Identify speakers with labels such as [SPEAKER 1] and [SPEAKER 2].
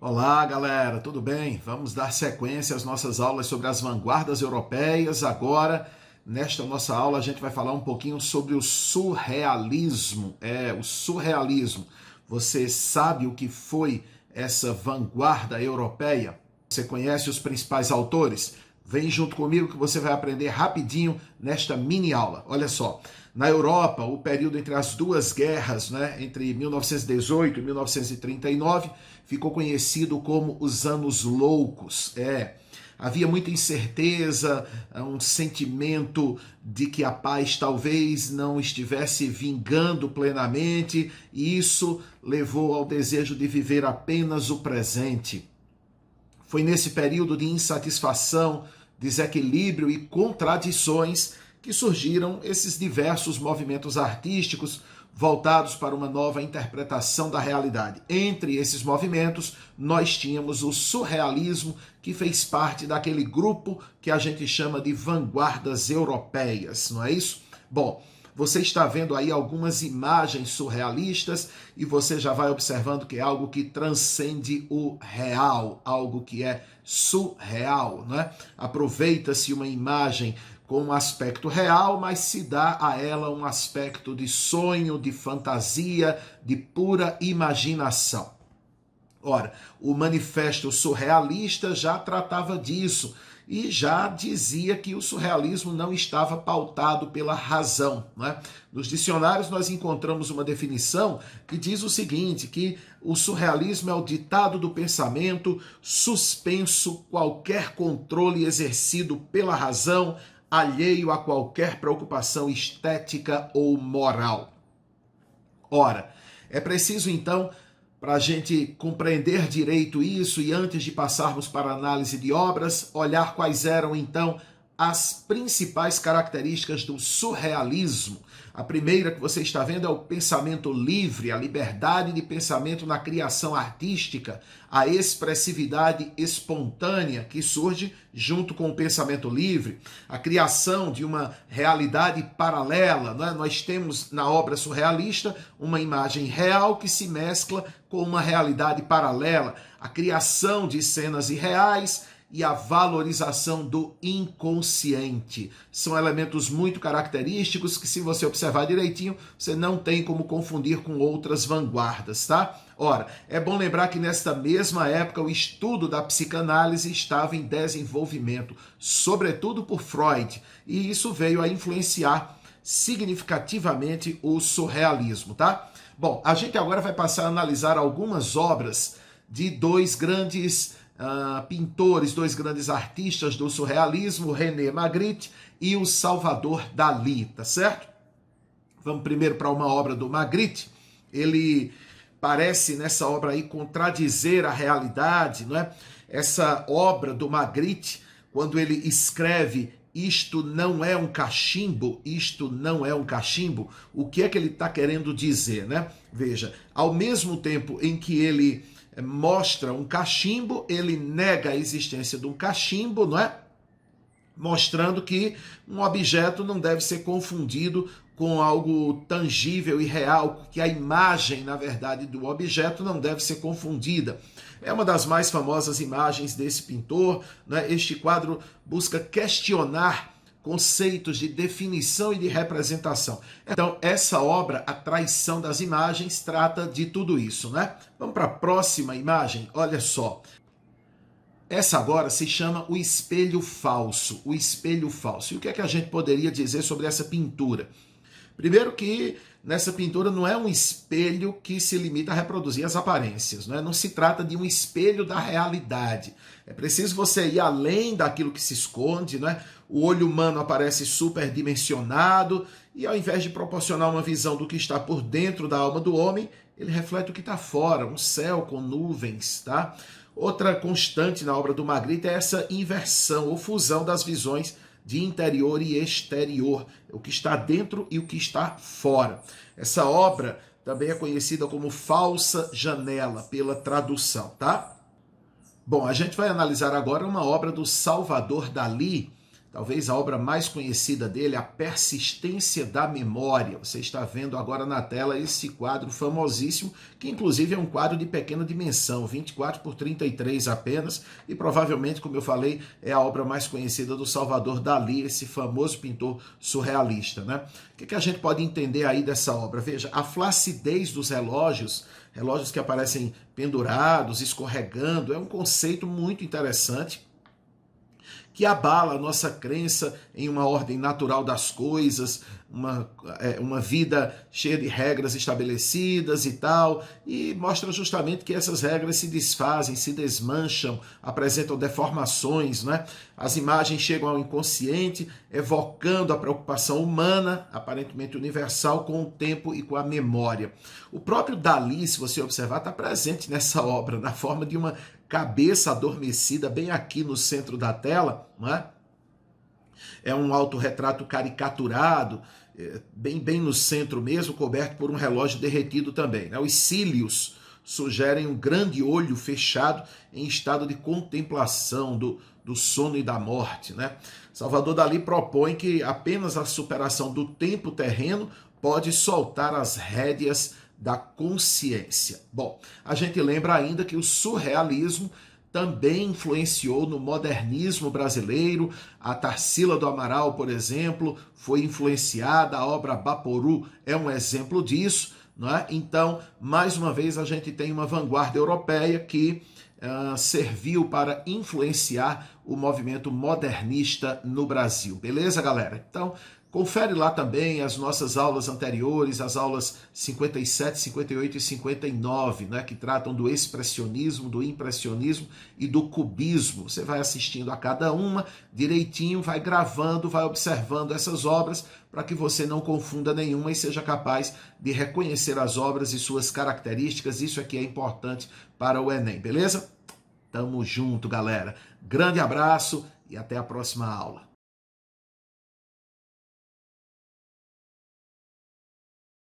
[SPEAKER 1] Olá, galera, tudo bem? Vamos dar sequência às nossas aulas sobre as vanguardas europeias. Agora, nesta nossa aula, a gente vai falar um pouquinho sobre o surrealismo. O surrealismo. Você sabe o que foi essa vanguarda europeia? Você conhece os principais autores? Vem junto comigo que você vai aprender rapidinho nesta mini aula. Olha só, na Europa, o período entre as duas guerras, entre 1918 e 1939, ficou conhecido como os Anos Loucos. Havia muita incerteza, um sentimento de que a paz talvez não estivesse vingando plenamente, e isso levou ao desejo de viver apenas o presente. Foi nesse período de insatisfação, desequilíbrio e contradições que surgiram esses diversos movimentos artísticos voltados para uma nova interpretação da realidade. Entre esses movimentos, nós tínhamos o surrealismo, que fez parte daquele grupo que a gente chama de vanguardas europeias, não é isso? Bom, você está vendo aí algumas imagens surrealistas e você já vai observando que é algo que transcende o real, algo que é surreal, né? Aproveita-se uma imagem com um aspecto real, mas se dá a ela um aspecto de sonho, de fantasia, de pura imaginação. Ora, o Manifesto Surrealista já tratava disso e já dizia que o surrealismo não estava pautado pela razão, né? Nos dicionários nós encontramos uma definição que diz o seguinte, que o surrealismo é o ditado do pensamento suspenso qualquer controle exercido pela razão, alheio a qualquer preocupação estética ou moral. Ora, é preciso então, para a gente compreender direito isso e antes de passarmos para a análise de obras, olhar quais eram então as principais características do surrealismo. A primeira que você está vendo é o pensamento livre, a liberdade de pensamento na criação artística, a expressividade espontânea que surge junto com o pensamento livre, a criação de uma realidade paralela, não é? Nós temos na obra surrealista uma imagem real que se mescla com uma realidade paralela, a criação de cenas irreais e a valorização do inconsciente. São elementos muito característicos que, se você observar direitinho, você não tem como confundir com outras vanguardas, tá? Ora, é bom lembrar que nesta mesma época o estudo da psicanálise estava em desenvolvimento, sobretudo por Freud, e isso veio a influenciar significativamente o surrealismo, tá? Bom, a gente agora vai passar a analisar algumas obras de dois grandes pintores, dois grandes artistas do surrealismo, René Magritte e o Salvador Dalí, tá certo? Vamos primeiro para uma obra do Magritte. Ele parece nessa obra aí contradizer a realidade, não é? Essa obra do Magritte, quando ele escreve isto não é um cachimbo, isto não é um cachimbo, o que é que ele está querendo dizer, né? Veja, ao mesmo tempo em que ele mostra um cachimbo, ele nega a existência de um cachimbo, não é? Mostrando que um objeto não deve ser confundido com algo tangível e real, que a imagem, na verdade, do objeto não deve ser confundida. É uma das mais famosas imagens desse pintor, né? Este quadro busca questionar conceitos de definição e de representação. Então, essa obra, A Traição das Imagens, trata de tudo isso, né? Vamos para a próxima imagem, olha só. Essa agora se chama O Espelho Falso, o Espelho Falso. E o que é que a gente poderia dizer sobre essa pintura? Primeiro que nessa pintura não é um espelho que se limita a reproduzir as aparências, né? Não se trata de um espelho da realidade. É preciso você ir além daquilo que se esconde, né? O olho humano aparece superdimensionado e ao invés de proporcionar uma visão do que está por dentro da alma do homem, ele reflete o que está fora, um céu com nuvens, tá? Outra constante na obra do Magritte é essa inversão ou fusão das visões de interior e exterior, o que está dentro e o que está fora. Essa obra também é conhecida como Falsa Janela, pela tradução, tá? Bom, a gente vai analisar agora uma obra do Salvador Dalí, talvez a obra mais conhecida dele, A Persistência da Memória. Você está vendo agora na tela esse quadro famosíssimo, que inclusive é um quadro de pequena dimensão, 24 por 33 apenas, e provavelmente, como eu falei, é a obra mais conhecida do Salvador Dalí, esse famoso pintor surrealista, né? O que a gente pode entender aí dessa obra? Veja, a flacidez dos relógios que aparecem pendurados, escorregando, é um conceito muito interessante, que abala a nossa crença em uma ordem natural das coisas, uma vida cheia de regras estabelecidas e tal, e mostra justamente que essas regras se desfazem, se desmancham, apresentam deformações, né? As imagens chegam ao inconsciente, evocando a preocupação humana, aparentemente universal, com o tempo e com a memória. O próprio Dalí, se você observar, está presente nessa obra, na forma de uma cabeça adormecida bem aqui no centro da tela, não é? É um autorretrato caricaturado, bem no centro mesmo, coberto por um relógio derretido também, né? Os cílios sugerem um grande olho fechado em estado de contemplação do sono e da morte, né? Salvador Dalí propõe que apenas a superação do tempo terreno pode soltar as rédeas da consciência. Bom, a gente lembra ainda que o surrealismo também influenciou no modernismo brasileiro. A Tarsila do Amaral, por exemplo, foi influenciada, a obra Baporu é um exemplo disso, não é? Então, mais uma vez, a gente tem uma vanguarda europeia que serviu para influenciar o movimento modernista no Brasil. Beleza, galera? Então, confere lá também as nossas aulas anteriores, as aulas 57, 58 e 59, né, que tratam do expressionismo, do impressionismo e do cubismo. Você vai assistindo a cada uma direitinho, vai gravando, vai observando essas obras para que você não confunda nenhuma e seja capaz de reconhecer as obras e suas características. Isso aqui é importante para o Enem, beleza? Tamo junto, galera. Grande abraço e até a próxima aula.